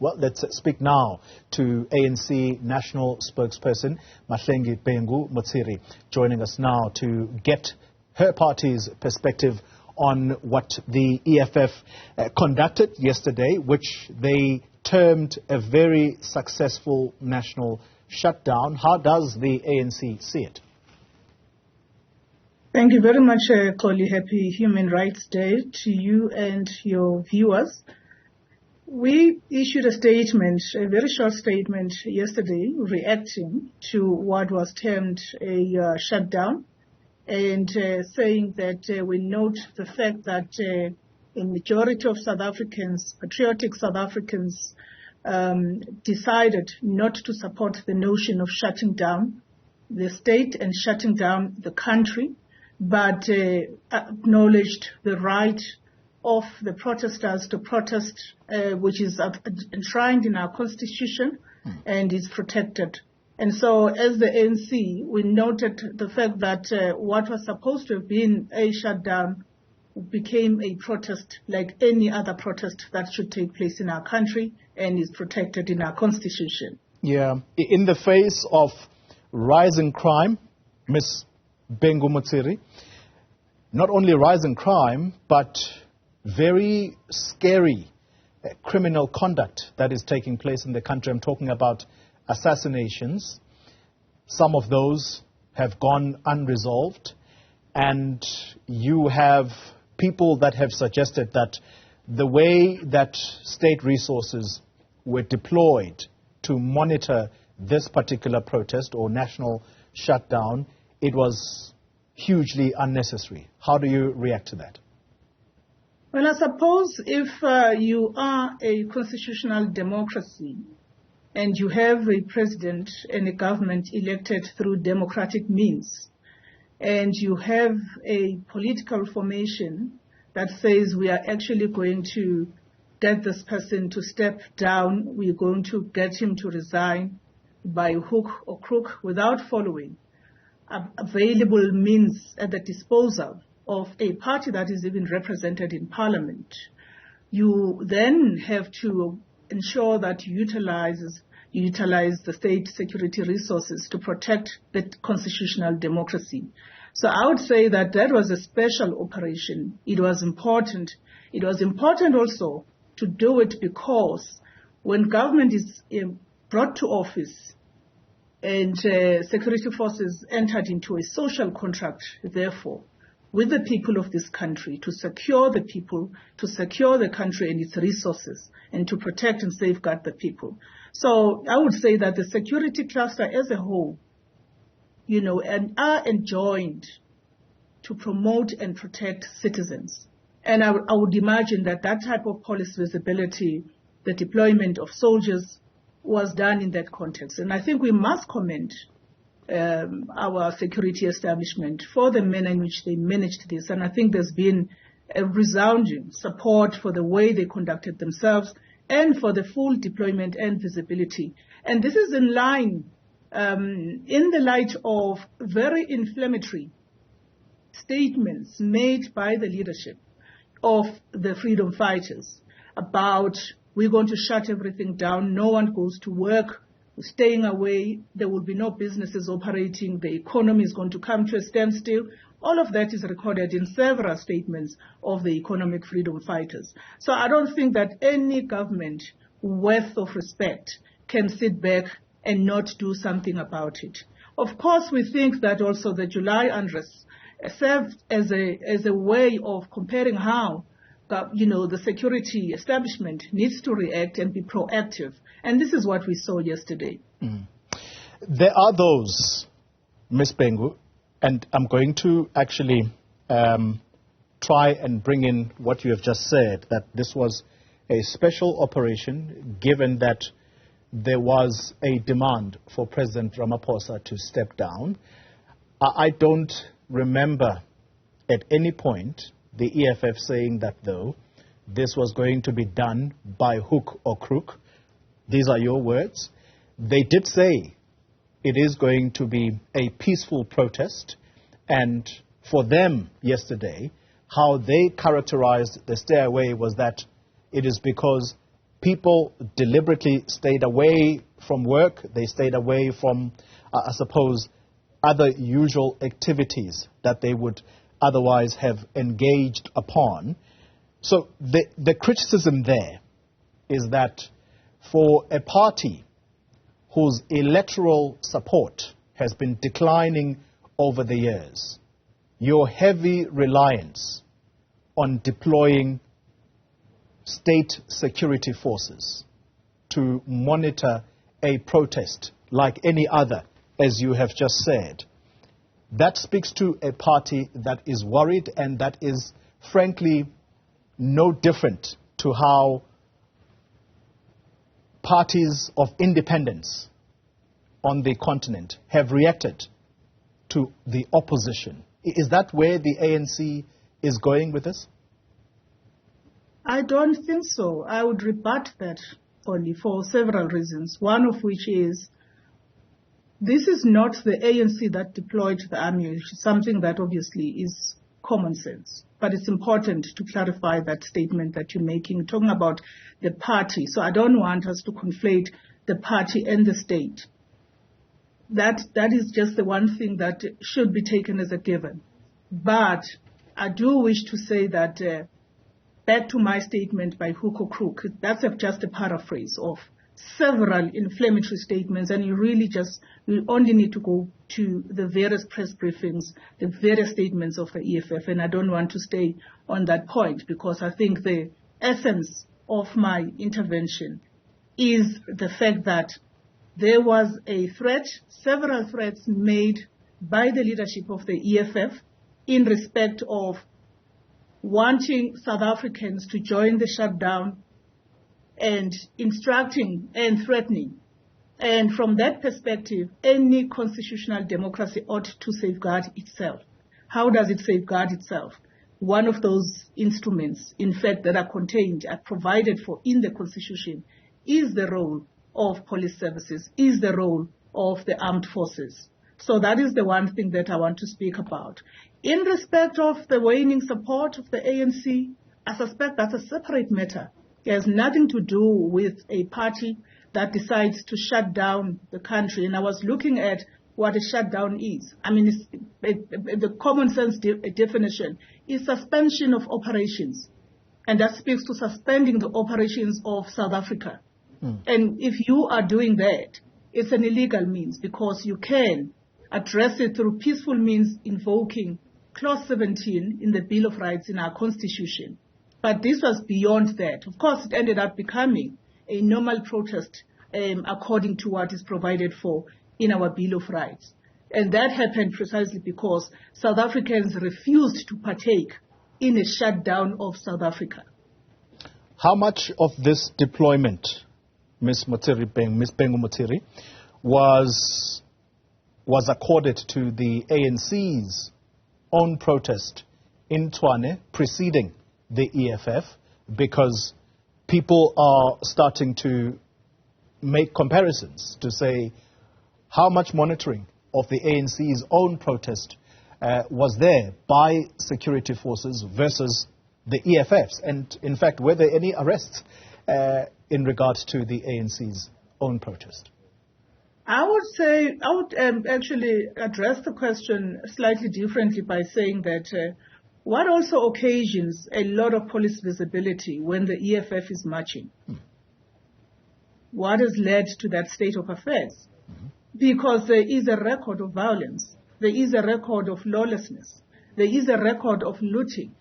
Well, let's speak now to ANC National Spokesperson Mahlengi Bhengu-Motsiri, joining us now to get her party's perspective on what the EFF conducted yesterday, which they termed a very successful national shutdown. How does the ANC see it? Thank you very much, Collie. Happy Human Rights Day to you and your viewers. We issued a statement, a very short statement yesterday, reacting to what was termed a shutdown, and saying that we note the fact that a majority of South Africans, patriotic South Africans, decided not to support the notion of shutting down the state and shutting down the country, but acknowledged the right of the protesters to protest, which is enshrined in our constitution and is protected. And so as the ANC, we noted the fact that what was supposed to have been a shutdown became a protest like any other protest that should take place in our country and is protected in our constitution. Yeah. In the face of rising crime, Ms. Bhengu-Motsiri, not only rising crime, but very scary criminal conduct that is taking place in the country. I'm talking about assassinations. Some of those have gone unresolved, and you have people that have suggested that the way that state resources were deployed to monitor this particular protest or national shutdown, it was hugely unnecessary. How do you react to that? Well, I suppose if you are a constitutional democracy and you have a president and a government elected through democratic means, and you have a political formation that says we are actually going to get this person to step down, we're going to get him to resign by hook or crook without following available means at the disposal of a party that is even represented in parliament, you then have to ensure that you utilize the state security resources to protect the constitutional democracy. So I would say that that was a special operation. It was important. It was important also to do it because when government is brought to office and security forces entered into a social contract, therefore, with the people of this country to secure the people, to secure the country and its resources, and to protect and safeguard the people. So I would say that the security cluster as a whole, and are enjoined to promote and protect citizens. And I would imagine that that type of police visibility, the deployment of soldiers, was done in that context. And I think we must commend our security establishment for the manner in which they managed this. And I think there's been a resounding support for the way they conducted themselves and for the full deployment and visibility. And this is in line, in the light of very inflammatory statements made by the leadership of the freedom fighters about we're going to shut everything down, no one goes to work, we're staying away, there will be no businesses operating, the economy is going to come to a standstill. All of that is recorded in several statements of the economic freedom fighters. So I don't think that any government worth of respect can sit back and not do something about it. Of course, we think that also the July unrest served as a way of comparing how the security establishment needs to react and be proactive. And this is what we saw yesterday. There are those, Ms. Bhengu, and I'm going to actually try and bring in what you have just said, that this was a special operation given that there was a demand for President Ramaphosa to step down. I don't remember at any point the EFF saying that, though, this was going to be done by hook or crook. These are your words. They did say it is going to be a peaceful protest, and for them yesterday, how they characterized the stay away was that it is because People deliberately stayed away from work. They stayed away from, I suppose, other usual activities that they would otherwise have engaged upon. So the criticism there is that for a party whose electoral support has been declining over the years, your heavy reliance on deploying state security forces to monitor a protest like any other, as you have just said, that speaks to a party that is worried and that is, frankly, no different to how parties of independence on the continent have reacted to the opposition. Is that where the ANC is going with this? I don't think so. I would rebut that only for several reasons. One of which is this is not the ANC that deployed the army, which is something that obviously is common sense. But it's important to clarify that statement that you're making, talking about the party. So I don't want us to conflate the party and the state. That is just the one thing that should be taken as a given. But I do wish to say that back to my statement by hook or crook, that's just a paraphrase of several inflammatory statements, and you only need to go to the various press briefings, the various statements of the EFF, and I don't want to stay on that point because I think the essence of my intervention is the fact that there was a threat, several threats made by the leadership of the EFF in respect of wanting South Africans to join the shutdown and instructing and threatening. And from that perspective, any constitutional democracy ought to safeguard itself. How does it safeguard itself? One of those instruments, in fact, that are provided for in the Constitution is the role of police services, is the role of the armed forces. So that is the one thing that I want to speak about. In respect of the waning support of the ANC, I suspect that's a separate matter. It has nothing to do with a party that decides to shut down the country. And I was looking at what a shutdown is. I mean, the common sense definition is suspension of operations. And that speaks to suspending the operations of South Africa. And if you are doing that, it's an illegal means because you can address it through peaceful means invoking Clause 17 in the Bill of Rights in our Constitution. But this was beyond that. Of course, it ended up becoming a normal protest according to what is provided for in our Bill of Rights. And that happened precisely because South Africans refused to partake in a shutdown of South Africa. How much of this deployment, Ms. Bhengu-Motsiri, was accorded to the ANC's own protest in Tshwane preceding the EFF? Because people are starting to make comparisons to say how much monitoring of the ANC's own protest was there by security forces versus the EFF's, and in fact, were there any arrests in regards to the ANC's own protest? I would actually address the question slightly differently by saying that what also occasions a lot of police visibility when the EFF is marching? What has led to that state of affairs? Because there is a record of violence. There is a record of lawlessness. There is a record of looting.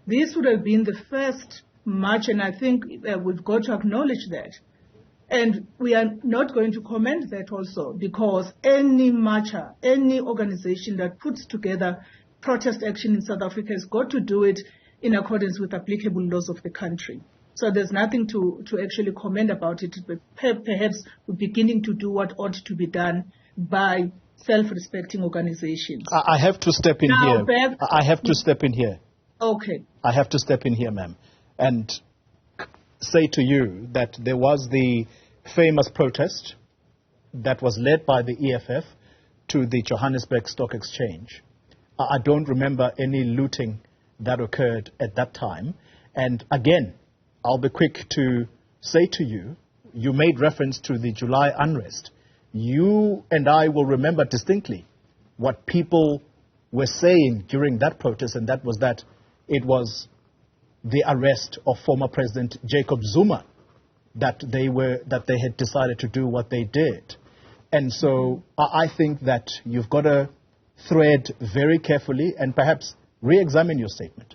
This would have been the first march, and I think we've got to acknowledge that. And we are not going to comment that also because any marcher, any organization that puts together protest action in South Africa has got to do it in accordance with applicable laws of the country. So there's nothing to actually comment about it, but perhaps we're beginning to do what ought to be done by self-respecting organizations. I have to step in now, here. I have to step in here. Okay. I have to step in here, ma'am, and say to you that there was the famous protest that was led by the EFF to the Johannesburg Stock Exchange. I don't remember any looting that occurred at that time. And again, I'll be quick to say to you, you made reference to the July unrest. You and I will remember distinctly what people were saying during that protest, and that was that it was the arrest of former President Jacob Zuma that they had decided to do what they did. And so I think that you've got to thread very carefully and perhaps re-examine your statement.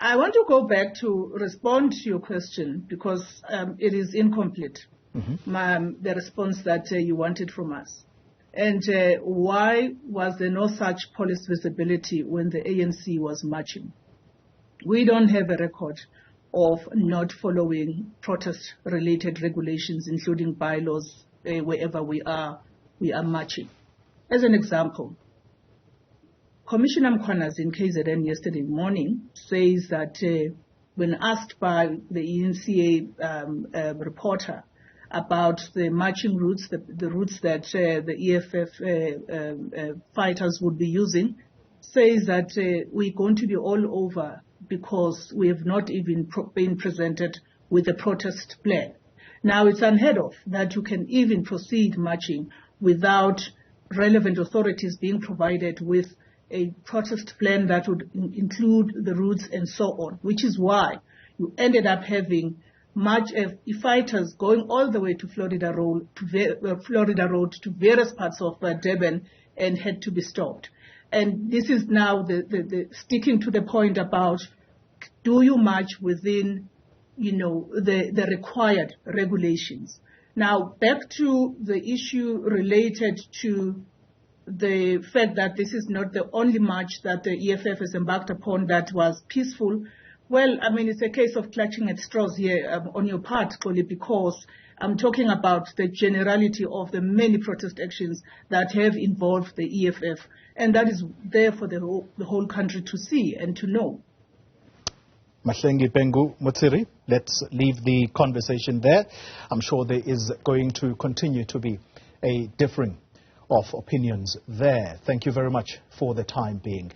I want to go back to respond to your question because it is incomplete, the response that you wanted from us. And why was there no such police visibility when the ANC was marching? We don't have a record of not following protest-related regulations, including bylaws, wherever we are marching. As an example, Commissioner Mkhwanazi in KZN yesterday morning says that when asked by the ENCA reporter about the marching routes, the routes that the EFF fighters would be using, says that we're going to be all over because we have not even been presented with a protest plan. Now, it's unheard of that you can even proceed marching without relevant authorities being provided with a protest plan that would include the routes and so on, which is why you ended up having fighters going all the way to Florida Road to various parts of Durban and had to be stopped. And this is now the sticking to the point about, do you march within, the required regulations? Now, back to the issue related to the fact that this is not the only march that the EFF has embarked upon that was peaceful. Well, I mean, it's a case of clutching at straws here on your part, Xoli, because I'm talking about the generality of the many protest actions that have involved the EFF, and that is there for the whole country to see and to know. Mahlengi, Bhengu-Motsiri, let's leave the conversation there. I'm sure there is going to continue to be a differing of opinions there. Thank you very much for the time being.